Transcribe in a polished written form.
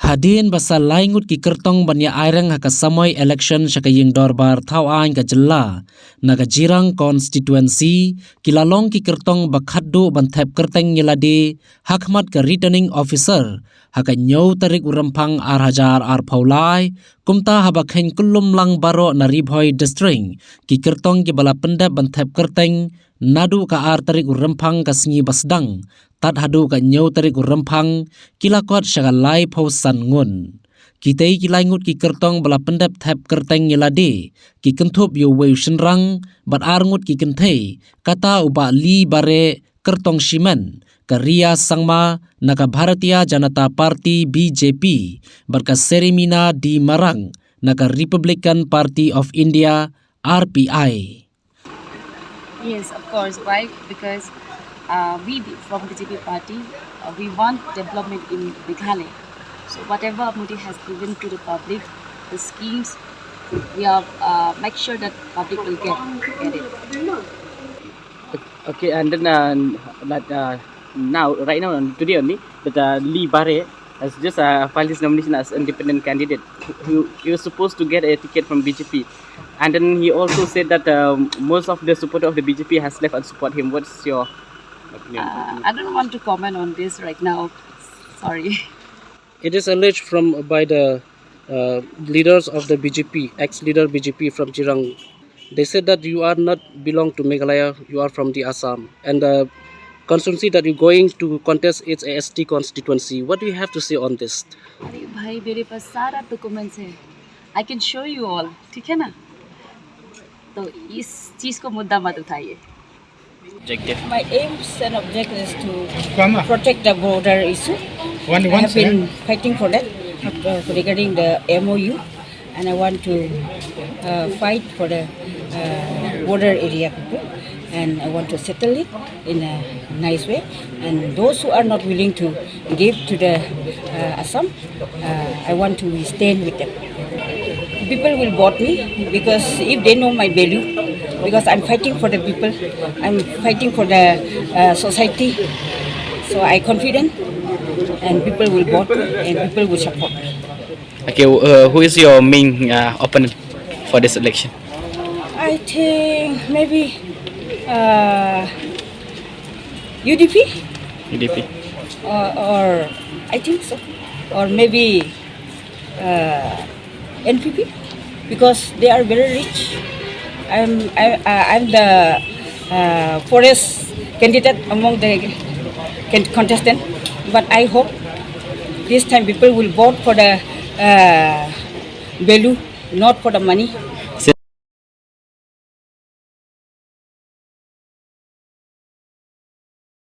Hadin basa laingut ki Kyrtong banya airang haka samoy election syaka ying dorbar thawain ka jella naga Jirang Constituency kilalong ki Kyrtong bakhaddu ban Thep Kyrteng nyelade hakmat ka returning officer haka nyau tarik urampang hajar paulai kumta habakhen kullum lang baro na ribhoi district ki Kyrtong ki bala pendap ban Thep Kyrteng nadu ka tarik urampang ka sngi basdang tat hadu ka nyau tarik urampang kilakot syaka lai san ngun kitei kilai ngut ki Kyrtong bala pendap Thep Kyrteng nyelade ki kentup yo weu shenrang bat ngut ki kentei kata uba li bare Kyrtong shimen Karya sangma naka Bharatiya Janata Party BJP barka serimina di Marang naka Republican Party of India RPI. Yes, of course. Why? Because we from BJP party, we want development in Meghalaya. So whatever Modi has given to the public, the schemes, we are make sure that public will get it. Okay, and then right now, today only, that Lee Bare has just filed his nomination as independent candidate. He was supposed to get a ticket from BJP, and then he also said that most of the supporter of the BJP has left and support him. What's your opinion? I don't want to comment on this right now. Sorry. It is alleged by the leaders of the BJP, ex-leader BJP from Jirang. They said that you are not belong to Meghalaya, you are from the Assam. And the constituency that you're going to contest is a ST constituency. What do you have to say on this? अरे भाई मेरे पास सारा documents है. I can show you all. ठीक है ना? तो इस चीज़ को मुद्दा मत उठाइए. My aims and objectives is to protect the border issue. I have been fighting for that regarding the MOU, and I want to fight for the border area people, and I want to settle it in a nice way. And those who are not willing to give to the Assam, I want to stand with them. People will vote me because if they know my value, because I'm fighting for the people, I'm fighting for the society, so I'm confident, and people will vote and people will support. Okay, who is your main opponent for this election? I think maybe UDP. UDP. Or I think so, or maybe NPP, because they are very rich. I'm the poorest candidate among the contestants, but I hope this time people will vote for the value, not for the money.